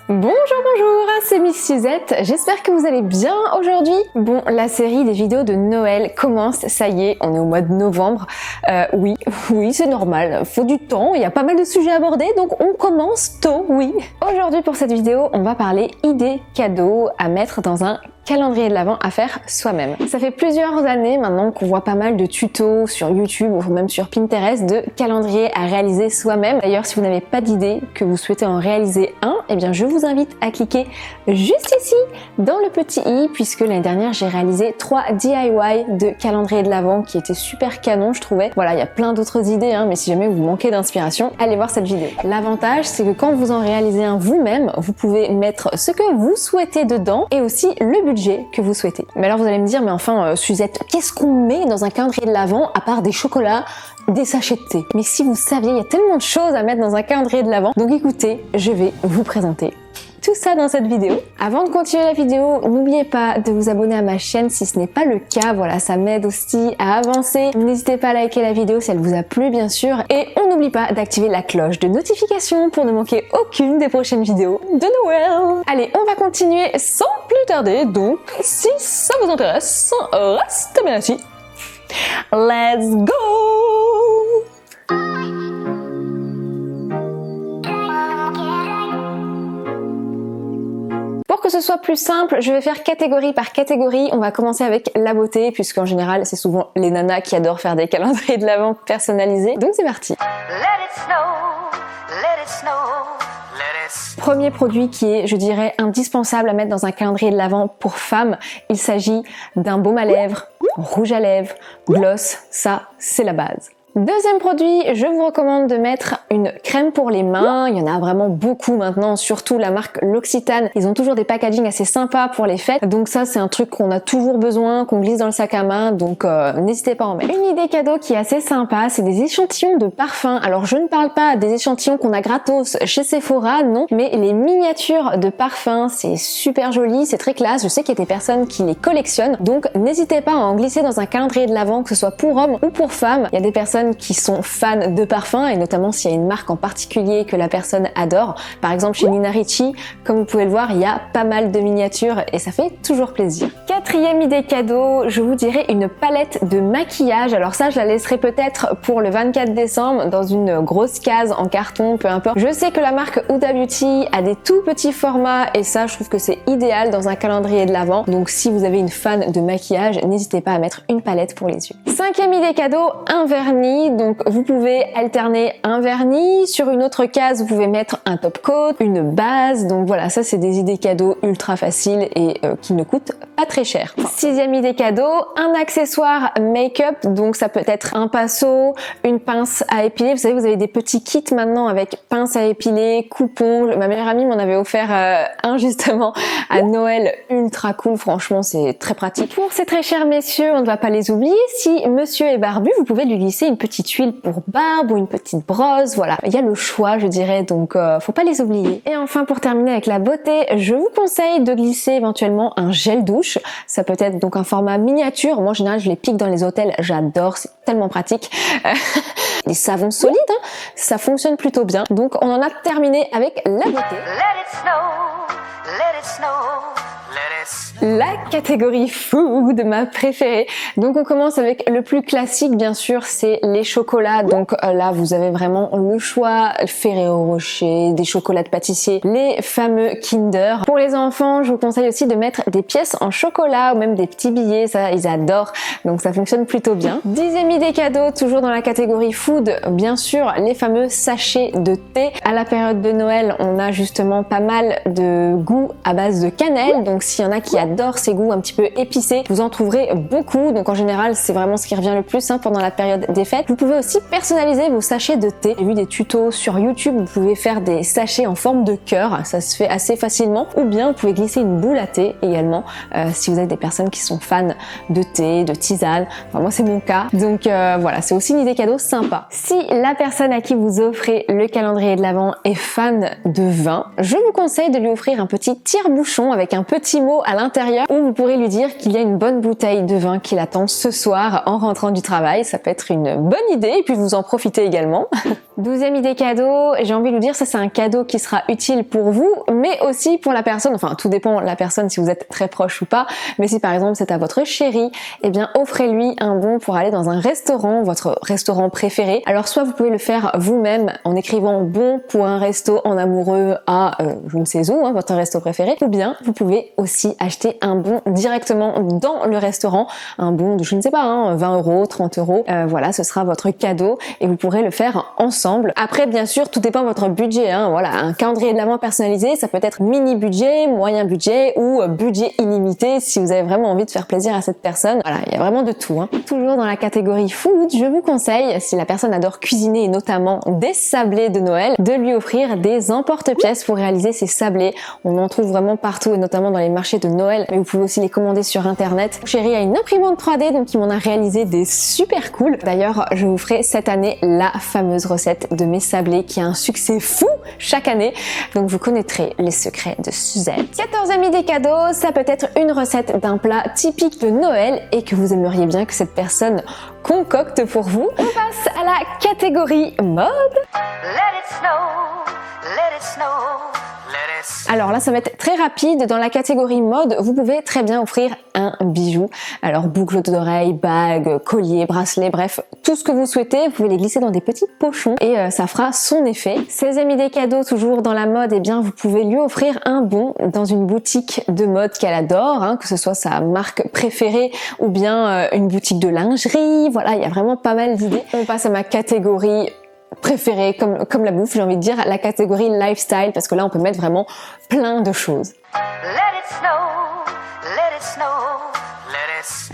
Bonjour, c'est Miss Suzette, j'espère que vous allez bien aujourd'hui. Bon, la série des vidéos de Noël commence, ça y est, on est au mois de novembre. Oui, c'est normal, faut du temps, il y a pas mal de sujets abordés, donc on commence tôt, oui. Aujourd'hui pour cette vidéo, on va parler idées cadeaux à mettre dans un calendrier de l'Avent à faire soi-même. Ça fait plusieurs années maintenant qu'on voit pas mal de tutos sur YouTube ou même sur Pinterest de calendriers à réaliser soi-même. D'ailleurs, si vous n'avez pas d'idée, que vous souhaitez en réaliser un, eh bien je vous invite à cliquer juste ici dans le petit i, puisque l'année dernière j'ai réalisé 3 DIY de calendrier de l'Avent qui étaient super canon je trouvais. Voilà, il y a plein d'autres idées, mais si jamais vous manquez d'inspiration, allez voir cette vidéo. L'avantage, c'est que quand vous en réalisez un vous-même, vous pouvez mettre ce que vous souhaitez dedans et aussi le budget que vous souhaitez. Mais alors vous allez me dire, mais enfin Suzette, qu'est-ce qu'on met dans un calendrier de l'Avent à part des chocolats, des sachets de thé? Mais si vous saviez, il y a tellement de choses à mettre dans un calendrier de l'Avent. Donc écoutez, je vais vous présenter tout ça dans cette vidéo. Avant de continuer la vidéo, n'oubliez pas de vous abonner à ma chaîne si ce n'est pas le cas. Voilà, ça m'aide aussi à avancer. N'hésitez pas à liker la vidéo si elle vous a plu, bien sûr. Et on n'oublie pas d'activer la cloche de notification pour ne manquer aucune des prochaines vidéos de Noël. Allez, on va continuer sans plus tarder. Donc, si ça vous intéresse, restez bien ici. Let's go! Pour que ce soit plus simple, je vais faire catégorie par catégorie. On va commencer avec la beauté, puisqu'en général, c'est souvent les nanas qui adorent faire des calendriers de l'Avent personnalisés. Donc c'est parti. Premier produit qui est, je dirais, indispensable à mettre dans un calendrier de l'Avent pour femmes, il s'agit d'un baume à lèvres, rouge à lèvres, gloss, ça c'est la base. Deuxième produit, je vous recommande de mettre une crème pour les mains. Il y en a vraiment beaucoup maintenant, surtout la marque L'Occitane. Ils ont toujours des packagings assez sympas pour les fêtes. Donc ça, c'est un truc qu'on a toujours besoin, qu'on glisse dans le sac à main. Donc n'hésitez pas à en mettre. Une idée cadeau qui est assez sympa, c'est des échantillons de parfums. Alors je ne parle pas des échantillons qu'on a gratos chez Sephora, non. Mais les miniatures de parfums, c'est super joli, c'est très classe. Je sais qu'il y a des personnes qui les collectionnent. Donc n'hésitez pas à en glisser dans un calendrier de l'Avent, que ce soit pour hommes ou pour femmes. Il y a des personnes qui sont fans de parfums, et notamment s'il y a une marque en particulier que la personne adore. Par exemple chez Nina Ricci, comme vous pouvez le voir, il y a pas mal de miniatures et ça fait toujours plaisir. Quatrième idée cadeau, je vous dirais une palette de maquillage. Alors ça, je la laisserai peut-être pour le 24 décembre dans une grosse case en carton, peu importe. Je sais que la marque Huda Beauty a des tout petits formats et ça, je trouve que c'est idéal dans un calendrier de l'Avent. Donc si vous avez une fan de maquillage, n'hésitez pas à mettre une palette pour les yeux. Cinquième idée cadeau, un vernis. Donc vous pouvez alterner un vernis, sur une autre case vous pouvez mettre un top coat, une base. Donc voilà, ça c'est des idées cadeaux ultra faciles et qui ne coûtent pas très cher. Sixième idée cadeau, un accessoire make-up. Donc ça peut être un pinceau, une pince à épiler. Vous savez, vous avez des petits kits maintenant avec pince à épiler, coupe-ongles. Ma meilleure amie m'en avait offert un justement à Noël, ultra cool. Franchement, c'est très pratique. Pour ces très chers messieurs, on ne va pas les oublier. Si monsieur est barbu, vous pouvez lui glisser une petite huile pour barbe ou une petite brosse. Voilà, il y a le choix, je dirais, donc faut pas les oublier. Et enfin, pour terminer avec la beauté, je vous conseille de glisser éventuellement un gel douche. Ça peut être donc un format miniature. Moi en général, je les pique dans les hôtels, j'adore, c'est tellement pratique. Les savons solides, ça fonctionne plutôt bien. Donc on en a terminé avec la beauté. Let it snow, let it snow. La catégorie food, ma préférée. Donc on commence avec le plus classique, bien sûr, c'est les chocolats. Donc là vous avez vraiment le choix, Ferrero Rocher, des chocolats de pâtissier, les fameux Kinder. Pour les enfants, je vous conseille aussi de mettre des pièces en chocolat ou même des petits billets, ça ils adorent, donc ça fonctionne plutôt bien. Dixième idée cadeau, toujours dans la catégorie food, bien sûr, les fameux sachets de thé. À la période de Noël, on a justement pas mal de goûts à base de cannelle, donc s'il y en a qui adorent ces goûts un petit peu épicés, vous en trouverez beaucoup. Donc en général, c'est vraiment ce qui revient le plus pendant la période des fêtes. Vous pouvez aussi personnaliser vos sachets de thé. J'ai vu des tutos sur YouTube, vous pouvez faire des sachets en forme de cœur, ça se fait assez facilement. Ou bien vous pouvez glisser une boule à thé également, si vous avez des personnes qui sont fans de thé, de tisane. Enfin, moi c'est mon cas. Donc voilà, c'est aussi une idée cadeau sympa. Si la personne à qui vous offrez le calendrier de l'Avent est fan de vin, je vous conseille de lui offrir un petit tire-bouchon avec un petit mot à l'intérieur où vous pourrez lui dire qu'il y a une bonne bouteille de vin qui l'attend ce soir en rentrant du travail. Ça peut être une bonne idée et puis vous en profitez également. 12e idée cadeau, j'ai envie de vous dire, ça c'est un cadeau qui sera utile pour vous, mais aussi pour la personne, enfin tout dépend de la personne si vous êtes très proche ou pas, mais si par exemple c'est à votre chéri, eh bien offrez-lui un bon pour aller dans un restaurant, votre restaurant préféré. Alors soit vous pouvez le faire vous-même en écrivant bon pour un resto en amoureux à je ne sais où, votre resto préféré, ou bien vous pouvez aussi acheter un bon directement dans le restaurant, un bon de je ne sais pas, 20 €, 30 €, voilà, ce sera votre cadeau et vous pourrez le faire ensemble. Après, bien sûr, tout dépend de votre budget, voilà, un calendrier de l'avant personnalisé, ça peut être mini budget, moyen budget ou budget illimité si vous avez vraiment envie de faire plaisir à cette personne. Voilà, il y a vraiment de tout. Toujours dans la catégorie food, je vous conseille, si la personne adore cuisiner et notamment des sablés de Noël, de lui offrir des emporte-pièces pour réaliser ces sablés. On en trouve vraiment partout et notamment dans les marchés de Noël, mais vous pouvez aussi les commander sur internet. Mon chéri a une imprimante 3D, donc il m'en a réalisé des super cool. D'ailleurs, je vous ferai cette année la fameuse recette de mes sablés qui a un succès fou chaque année, donc vous connaîtrez les secrets de Suzette. 14e idée cadeau, ça peut être une recette d'un plat typique de Noël et que vous aimeriez bien que cette personne concocte pour vous. On passe à la catégorie mode. Let it snow, let it snow. Alors là, ça va être très rapide. Dans la catégorie mode, vous pouvez très bien offrir un bijou. Alors boucle d'oreille, bague, collier, bracelet, bref, tout ce que vous souhaitez. Vous pouvez les glisser dans des petits pochons et ça fera son effet. 16e idée cadeau, toujours dans la mode, eh bien vous pouvez lui offrir un bon dans une boutique de mode qu'elle adore, que ce soit sa marque préférée ou bien une boutique de lingerie. Voilà, il y a vraiment pas mal d'idées. On passe à ma catégorie préférée, comme la bouffe, j'ai envie de dire, la catégorie lifestyle, parce que là on peut mettre vraiment plein de choses. Let it snow, let it snow.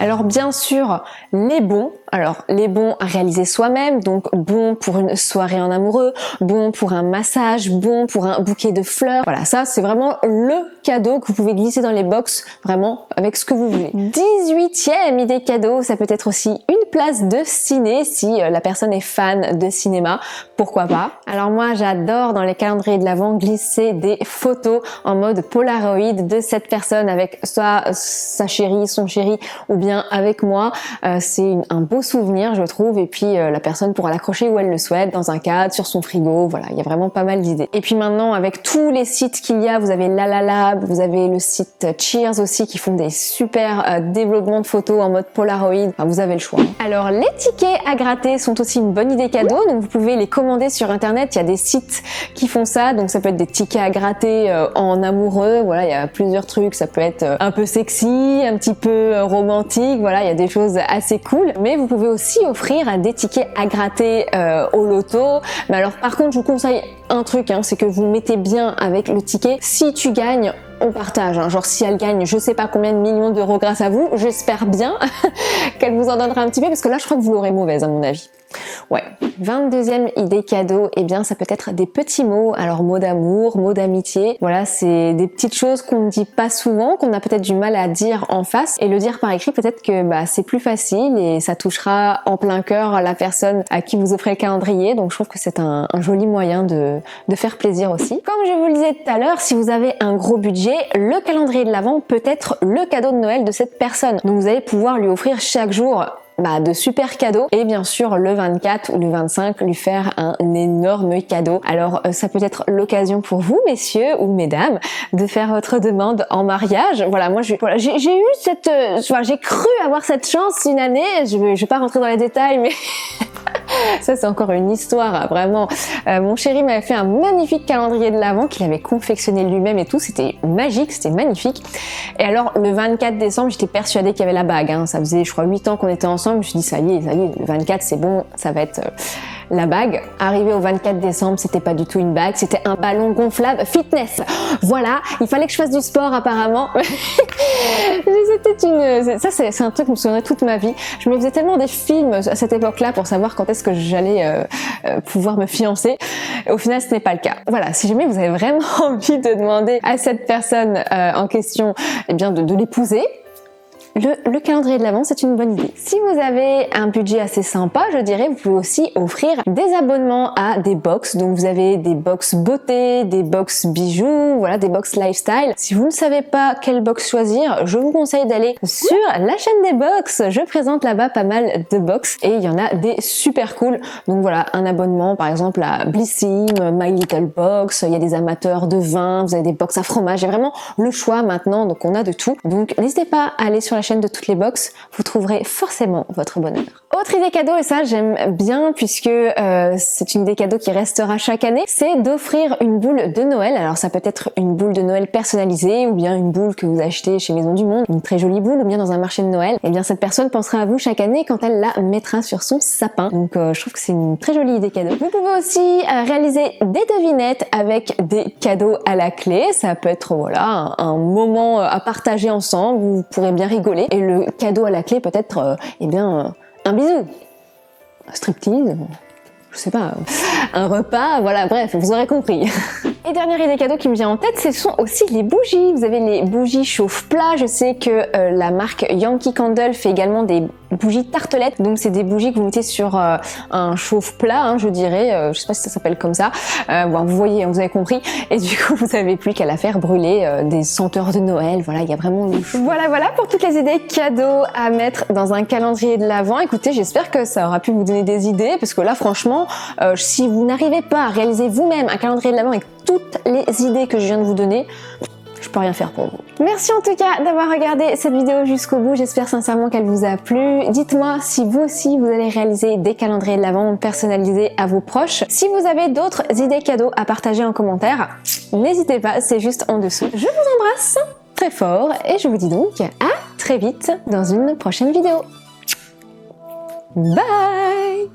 Alors bien sûr, les bons à réaliser soi-même, donc bon pour une soirée en amoureux, bon pour un massage, bon pour un bouquet de fleurs. Voilà, ça c'est vraiment le cadeau que vous pouvez glisser dans les box, vraiment avec ce que vous voulez. 18e idée cadeau, ça peut être aussi une place de ciné si la personne est fan de cinéma, pourquoi pas. Alors moi j'adore dans les calendriers de l'Avent glisser des photos en mode Polaroid de cette personne avec soit sa chérie, son chéri ou bien avec moi. C'est un beau souvenir je trouve et puis la personne pourra l'accrocher où elle le souhaite, dans un cadre, sur son frigo, voilà, il y a vraiment pas mal d'idées. Et puis maintenant avec tous les sites qu'il y a, vous avez LaLaLab, vous avez le site Cheers aussi qui font des super développements de photos en mode Polaroid, enfin, vous avez le choix. Alors les tickets à gratter sont aussi une bonne idée cadeau, donc vous pouvez les commander sur internet, il y a des sites qui font ça, donc ça peut être des tickets à gratter en amoureux, voilà, il y a plusieurs trucs, ça peut être un peu sexy, un petit peu romantique, voilà, il y a des choses assez cool, mais vous pouvez aussi offrir des tickets à gratter au loto. Mais alors par contre je vous conseille un truc, c'est que vous mettez bien avec le ticket, si tu gagnes on partage, genre si elle gagne je sais pas combien de millions d'euros grâce à vous, j'espère bien qu'elle vous en donnera un petit peu parce que là je crois que vous l'aurez mauvaise à mon avis. Ouais. 22e idée cadeau, eh bien ça peut être des petits mots, alors mots d'amour, mots d'amitié, voilà, c'est des petites choses qu'on ne dit pas souvent, qu'on a peut-être du mal à dire en face, et le dire par écrit peut-être que c'est plus facile et ça touchera en plein cœur la personne à qui vous offrez le calendrier, donc je trouve que c'est un joli moyen de faire plaisir aussi. Comme je vous le disais tout à l'heure, si vous avez un gros budget, le calendrier de l'Avent peut être le cadeau de Noël de cette personne, donc vous allez pouvoir lui offrir chaque jour de super cadeaux et bien sûr le 24 ou le 25 lui faire un énorme cadeau. Alors ça peut être l'occasion pour vous messieurs ou mesdames de faire votre demande en mariage. Voilà, moi j'ai eu cette j'ai cru avoir cette chance une année, je vais pas rentrer dans les détails mais ça c'est encore une histoire vraiment. Mon chéri m'avait fait un magnifique calendrier de l'Avent qu'il avait confectionné lui-même et tout, c'était magique, c'était magnifique. Et alors le 24 décembre j'étais persuadée qu'il y avait la bague, ça faisait je crois 8 ans qu'on était ensemble, je me suis dit ça y est, le 24 c'est bon, ça va être la bague. Arrivé au 24 décembre, c'était pas du tout une bague, c'était un ballon gonflable fitness. Voilà, il fallait que je fasse du sport apparemment. Ça c'est un truc que je me souviendrai toute ma vie. Je me faisais tellement des films à cette époque-là pour savoir quand est-ce que j'allais pouvoir me fiancer. Au final, ce n'est pas le cas. Voilà, si jamais vous avez vraiment envie de demander à cette personne en question, eh bien de l'épouser, le calendrier de l'Avent, c'est une bonne idée. Si vous avez un budget assez sympa, je dirais, vous pouvez aussi offrir des abonnements à des box. Donc vous avez des box beauté, des box bijoux, voilà, des box lifestyle. Si vous ne savez pas quelle box choisir, je vous conseille d'aller sur la chaîne des box. Je présente là-bas pas mal de box et il y en a des super cool. Donc voilà, un abonnement par exemple à Blissim, My Little Box, il y a des amateurs de vin, vous avez des box à fromage, il y a vraiment le choix maintenant, donc on a de tout. Donc n'hésitez pas à aller sur la chaîne de toutes les box, vous trouverez forcément votre bonheur. Autre idée cadeau, et ça j'aime bien puisque c'est une idée cadeau qui restera chaque année, c'est d'offrir une boule de Noël. Alors ça peut être une boule de Noël personnalisée ou bien une boule que vous achetez chez Maison du Monde, une très jolie boule ou bien dans un marché de Noël. Et bien cette personne pensera à vous chaque année quand elle la mettra sur son sapin. Donc je trouve que c'est une très jolie idée cadeau. Vous pouvez aussi réaliser des devinettes avec des cadeaux à la clé. Ça peut être voilà un moment à partager ensemble où vous pourrez bien rigoler. Et le cadeau à la clé peut être un bisou, un striptease, je sais pas, un repas, voilà, bref, vous aurez compris. Et dernière idée cadeau qui me vient en tête, ce sont aussi les bougies. Vous avez les bougies chauffe-plat. Je sais que la marque Yankee Candle fait également des bougies tartelettes. Donc c'est des bougies que vous mettez sur un chauffe-plat, hein, je dirais. Je sais pas si ça s'appelle comme ça. Bon, vous voyez, vous avez compris. Et du coup, vous n'avez plus qu'à la faire brûler des senteurs de Noël. Voilà, il y a vraiment le choix. Voilà pour toutes les idées cadeaux à mettre dans un calendrier de l'Avent. Écoutez, j'espère que ça aura pu vous donner des idées parce que là, franchement, si vous n'arrivez pas à réaliser vous-même un calendrier de l'Avent avec toutes les idées que je viens de vous donner, je peux rien faire pour vous. Merci en tout cas d'avoir regardé cette vidéo jusqu'au bout, j'espère sincèrement qu'elle vous a plu. Dites-moi si vous aussi vous allez réaliser des calendriers de l'Avent personnalisés à vos proches. Si vous avez d'autres idées cadeaux à partager en commentaire, n'hésitez pas, c'est juste en dessous. Je vous embrasse très fort et je vous dis donc à très vite dans une prochaine vidéo. Bye!